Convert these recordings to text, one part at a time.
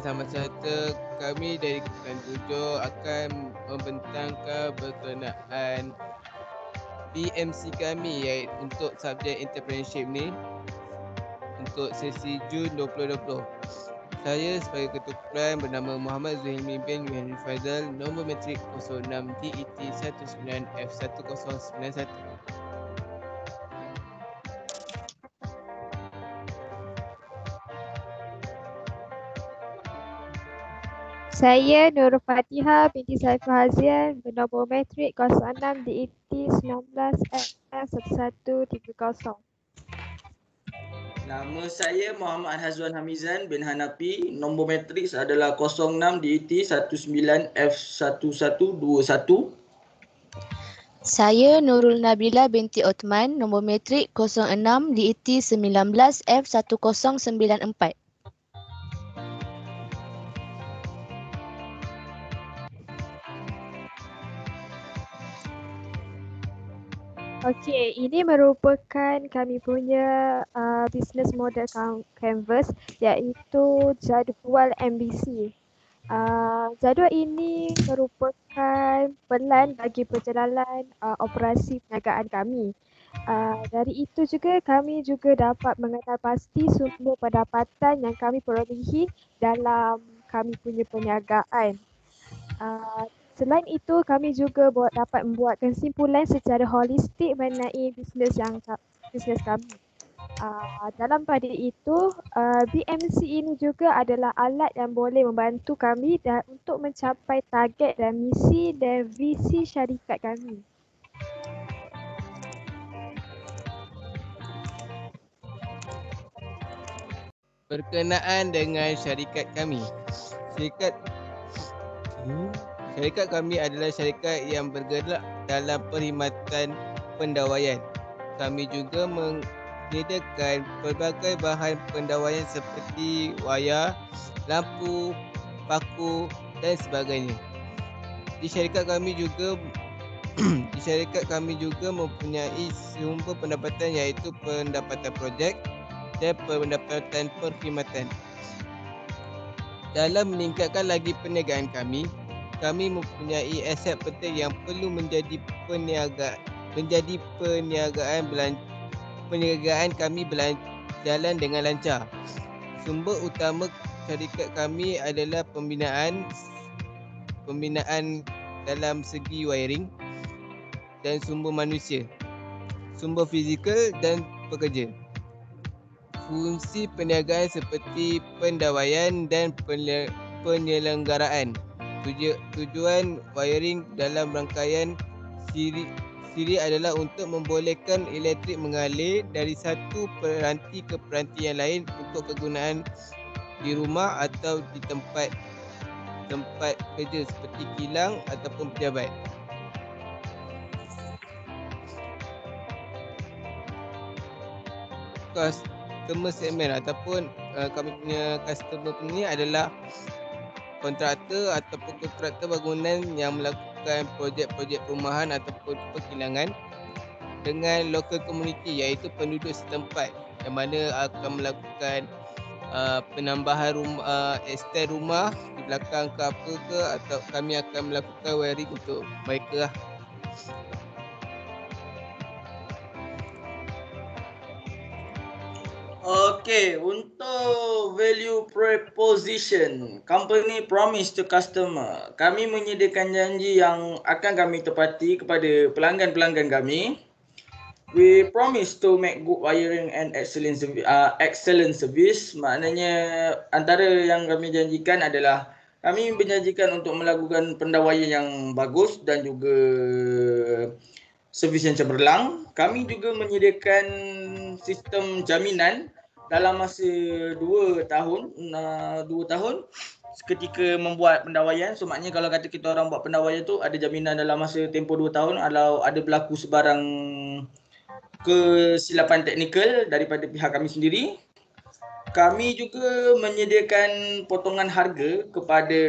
sama serta kami dari Kementerian 7 akan membentangkan berkenaan BMC kami iaitu untuk subjek entrepreneurship ni untuk sesi Jun 2020. Saya sebagai Ketua Kumpulan bernama Muhammad Zuhilmi bin Henry Faizal, nombor matrik 06 DET 19F1091. Saya Nurul Fatihah binti Saiful Hazian bernombor matrik 06 DET 19F1130. Nama saya Muhammad Hazwan Hamizan bin Hanafi, nombor matriks adalah 06 DET 19F1121. Saya Nurul Nabila binti Othman, nombor matrik 06 DET 19F1094. Okey, ini merupakan kami punya business model canvas iaitu jadual MBC. Jadual ini merupakan pelan bagi perjalanan operasi perniagaan kami. Dari itu juga kami juga dapat mengenal pasti sumber pendapatan yang kami perolehi dalam kami punya perniagaan. Selain itu, kami juga dapat membuat kesimpulan secara holistik mengenai bisnes kami. Dalam pada itu, BMC ini juga adalah alat yang boleh membantu kami untuk mencapai target dan misi dan visi syarikat kami. Berkenaan dengan syarikat kami. Syarikat kami adalah syarikat yang bergerak dalam perkhidmatan pendawaian. Kami juga menyediakan pelbagai bahan pendawaian seperti wayar, lampu, paku dan sebagainya. Di syarikat kami juga mempunyai sumber pendapatan iaitu pendapatan projek dan pendapatan perkhidmatan. Dalam meningkatkan lagi perniagaan kami mempunyai aset penting yang perlu perniagaan kami berjalan dengan lancar. Sumber utama syarikat kami adalah pembinaan dalam segi wiring dan sumber manusia, sumber fizikal dan pekerja. Fungsi perniagaan seperti pendawaian dan penyelenggaraan. Tujuan wiring dalam rangkaian siri adalah untuk membolehkan elektrik mengalir dari satu peranti ke peranti yang lain untuk kegunaan di rumah atau di tempat kerja seperti kilang ataupun pejabat. Customer segment ataupun kami punya customer ni adalah kontraktor ataupun kontraktor bangunan yang melakukan projek-projek perumahan ataupun perkilangan dengan local community iaitu penduduk setempat yang mana akan melakukan penambahan extend rumah di belakang ke apa ke, atau kami akan melakukan wiring untuk mereka lah. Okey, untuk value proposition, company promise to customer. Kami menyediakan janji yang akan kami tepati kepada pelanggan-pelanggan kami. We promise to make good wiring and excellent service. Maknanya antara yang kami janjikan adalah kami berjanjikan untuk melakukan pendawaian yang bagus dan juga servis yang cemerlang. Kami juga menyediakan sistem jaminan dalam masa 2 tahun ketika membuat pendawaian. So maknanya kalau kata kita orang buat pendawaian tu ada jaminan dalam masa tempoh 2 tahun kalau ada berlaku sebarang kesilapan teknikal daripada pihak kami sendiri. Kami juga menyediakan potongan harga kepada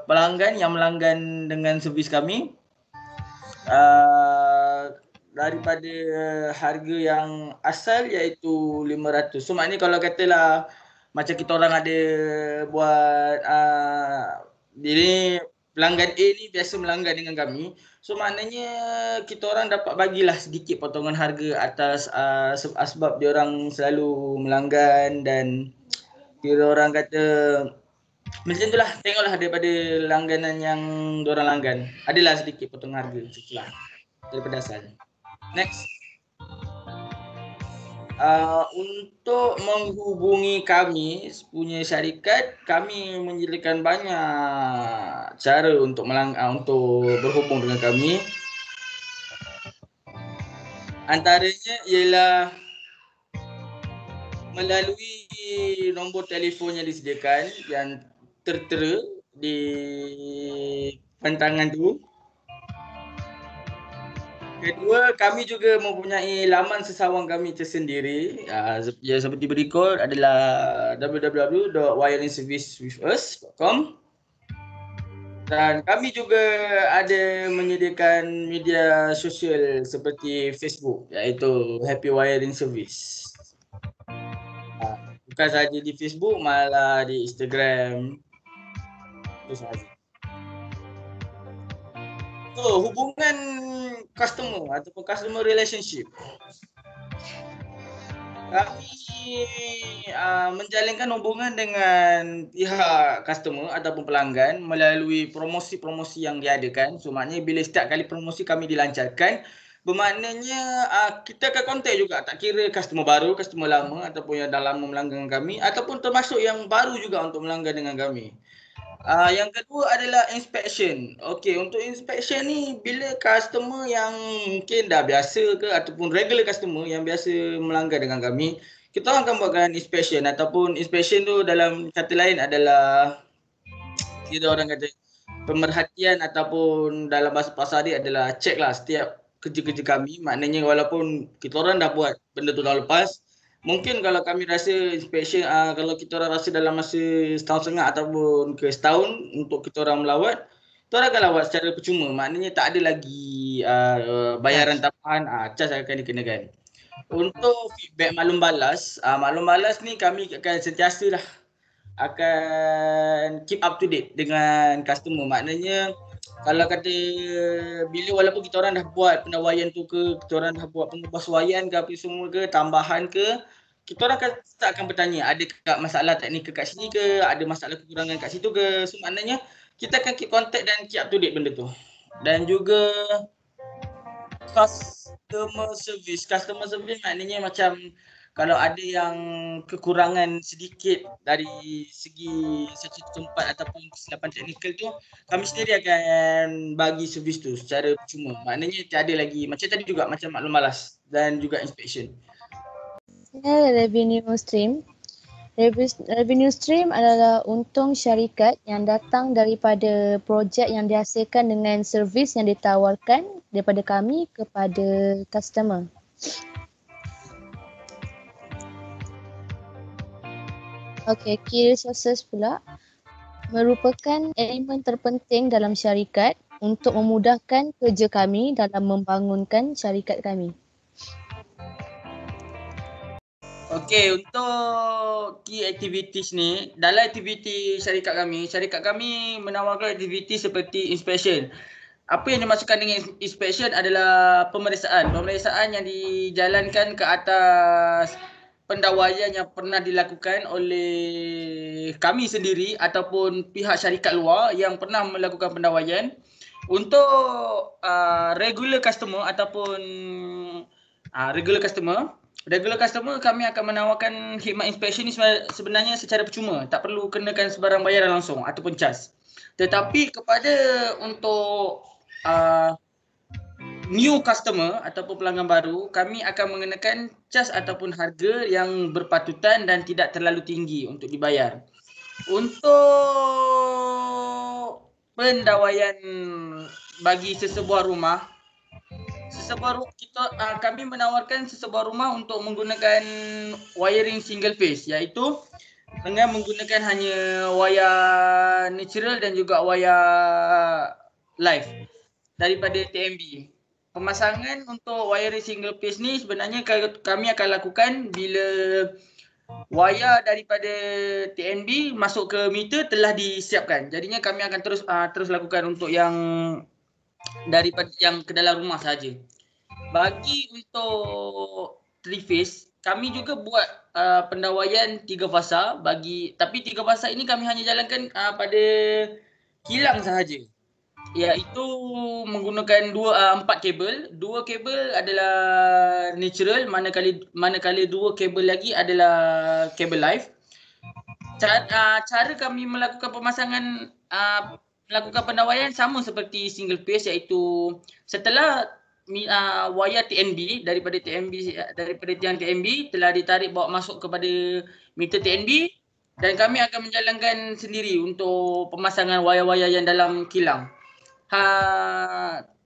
pelanggan yang melanggan dengan servis kami. daripada harga yang asal iaitu 500. So maknanya kalau katalah macam kita orang ada buat ini pelanggan A ni biasa melanggan dengan kami. So maknanya kita orang dapat bagilah sedikit potongan harga atas sebab dia orang selalu melanggan dan dia orang kata macam itulah, tengoklah daripada langganan yang diorang langgan. Adalah sedikit potong harga setelah daripada asal. Next. Untuk menghubungi kami punya syarikat, kami menyediakan banyak cara untuk untuk berhubung dengan kami. Antaranya ialah melalui nombor telefon yang disediakan yang tertera di pantangan tu. Kedua, kami juga mempunyai laman sesawang kami tersendiri. Yang seperti berikut adalah www.wiringservicewithus.com. Dan kami juga ada menyediakan media sosial seperti Facebook, iaitu Happy Wiring Service. Bukan sahaja di Facebook, malah di Instagram. Itu sahaja. So, hubungan customer ataupun customer relationship. Kami menjalinkan hubungan dengan pihak customer ataupun pelanggan melalui promosi-promosi yang diadakan. So, maknanya bila setiap kali promosi kami dilancarkan, bermaknanya kita akan kontak juga, tak kira customer baru, customer lama ataupun yang dah lama melanggan dengan kami ataupun termasuk yang baru juga untuk melanggan dengan kami. Yang kedua adalah inspection. Okey, untuk inspection ni bila customer yang mungkin dah biasa ke ataupun regular customer yang biasa melanggan dengan kami, kita akan buatkan inspection ataupun inspection tu dalam kata lain adalah kita orang kata pemerhatian ataupun dalam bahasa pasar dia adalah check lah setiap kerja-kerja kami. Maknanya walaupun kita orang dah buat benda tu tahun lepas, mungkin kalau kami rasa inspection, kalau kita orang rasa dalam masa setahun setengah ataupun ke setahun untuk kita orang melawat, kita orang akan lawat secara percuma. Maknanya tak ada lagi bayaran tambahan, charge akan dikenakan. Untuk feedback maklum balas ni kami akan sentiasa lah akan keep up to date dengan customer. Maknanya kalau kata bila walaupun kita orang dah buat pendawaian tu ke, kita orang dah buat pengubahsuaian ke apa semua ke, tambahan ke, kita orang akan bertanya ada masalah teknikal kat sini ke, ada masalah kekurangan kat situ ke. So maknanya kita akan keep contact dan keep up to date benda tu. Dan juga customer service maknanya macam kalau ada yang kekurangan sedikit dari segi satu tempat ataupun kesilapan teknikal tu, kami sendiri akan bagi servis tu secara percuma. Maknanya tiada lagi, macam tadi juga macam maklum balas dan juga inspection. Revenue stream. Revenue stream adalah untung syarikat yang datang daripada projek yang dihasilkan dengan servis yang ditawarkan daripada kami kepada customer. Okey, key resources pula merupakan elemen terpenting dalam syarikat untuk memudahkan kerja kami dalam membangunkan syarikat kami. Okey, untuk key activities ni, dalam aktiviti syarikat kami menawarkan aktiviti seperti inspection. Apa yang dimaksudkan dengan inspection adalah pemeriksaan yang dijalankan ke atas pendawaian yang pernah dilakukan oleh kami sendiri ataupun pihak syarikat luar yang pernah melakukan pendawaian. Untuk regular customer ataupun regular customer kami akan menawarkan khidmat inspection ni sebenarnya secara percuma, tak perlu kenakan sebarang bayaran langsung ataupun charge. Tetapi kepada untuk new customer ataupun pelanggan baru, kami akan mengenakan charge ataupun harga yang berpatutan dan tidak terlalu tinggi untuk dibayar. Untuk pendawaian bagi sesebuah rumah, kami menawarkan sesebuah rumah untuk menggunakan wiring single phase, iaitu dengan menggunakan hanya wayar natural dan juga wayar live daripada TMB. pemasangan untuk wiring single phase ni sebenarnya kami akan lakukan bila wayar daripada TNB masuk ke meter telah disiapkan. Jadinya kami akan terus lakukan untuk yang daripada yang ke dalam rumah saja. Bagi untuk 3 phase, kami juga buat pendawaian 3 fasa tapi 3 fasa ini kami hanya jalankan pada kilang sahaja. Iaitu menggunakan 4 kabel. 2 kabel adalah natural, manakala 2 kabel lagi adalah kabel live. Cara kami melakukan melakukan pendawaian sama seperti single phase, iaitu setelah wayar TNB daripada tiang TNB telah ditarik bawa masuk kepada meter TNB, dan kami akan menjalankan sendiri untuk pemasangan wayar-wayar yang dalam kilang.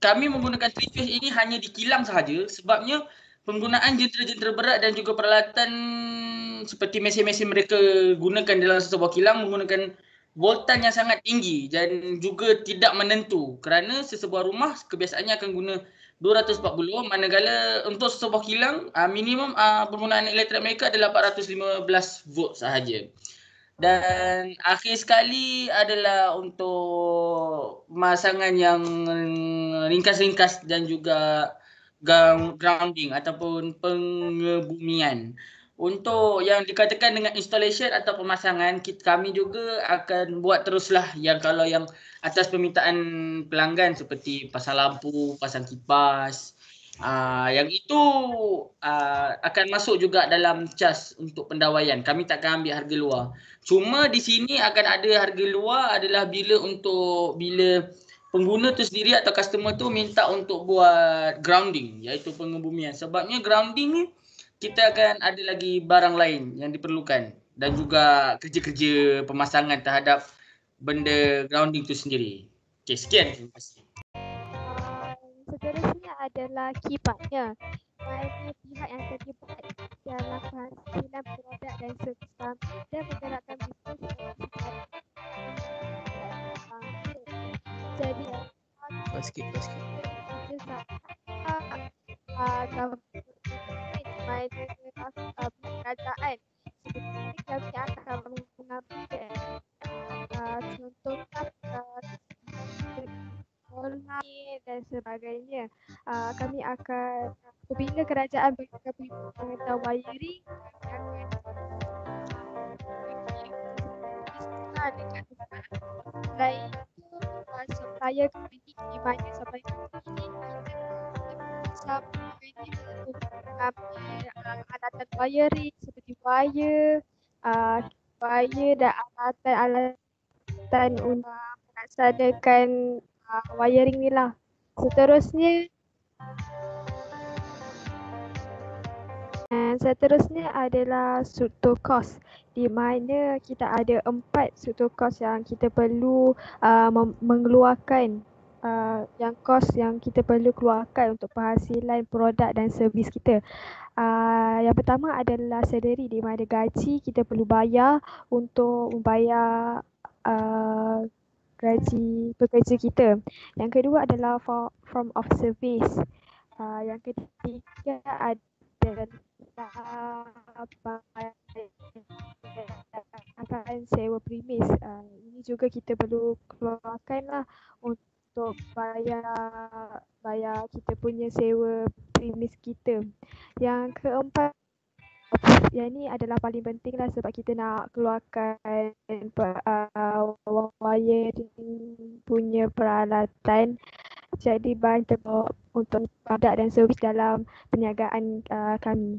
Kami menggunakan 3 phase ini hanya di kilang sahaja, sebabnya penggunaan jentera-jentera berat dan juga peralatan seperti mesin-mesin mereka gunakan dalam sesebuah kilang menggunakan voltan yang sangat tinggi dan juga tidak menentu, kerana sesebuah rumah kebiasaannya akan guna 240, manakala untuk sesebuah kilang minimum penggunaan elektrik mereka adalah 415 volt sahaja. Dan akhir sekali adalah untuk pemasangan yang ringkas-ringkas dan juga grounding ataupun pengebumian. Untuk yang dikatakan dengan installation atau pemasangan, kami juga akan buat teruslah yang kalau yang atas permintaan pelanggan seperti pasang lampu, pasang kipas. Yang itu akan masuk juga dalam cas untuk pendawaian. Kami takkan ambil harga luar. Cuma di sini akan ada harga luar adalah bila pengguna tu sendiri atau customer tu minta untuk buat grounding, iaitu pengebumian. Sebabnya grounding ni kita akan ada lagi barang lain yang diperlukan dan juga kerja-kerja pemasangan terhadap benda grounding tu sendiri. Okey, sekian. Terima kasih. Seterusnya adalah kipasnya. Mana pihak yang terlibat dalam penghasilan produk dan servis kami dan menggerakkan bisnes jadi Sikit. kerajaan seperti kami akan mengambil contohnya sekolah dan sebagainya. Kami akan apabila kerajaan berkaitan dengan wiring dekat selain itu supplier kami di mana supplier kami ini sampai untuk mengambil alatan wiring seperti wire dan alatan untuk melaksanakan wiring ni lah. Seterusnya adalah struktur kos, di mana kita ada 4 struktur kos yang kita perlu mengeluarkan yang kos yang kita perlu keluarkan untuk penghasilan produk dan servis kita. Yang pertama adalah salary, di mana gaji kita perlu bayar untuk membayar gaji pekerja kita. Yang kedua adalah form of service. Yang ketiga adalah akan sewa premis. Ini juga kita perlu keluarkan lah untuk bayar kita punya sewa premis kita. Yang keempat, yang ni adalah paling penting lah sebab kita nak keluarkan wiring punya peralatan. Jadi bahan untuk produk dan servis dalam perniagaan kami.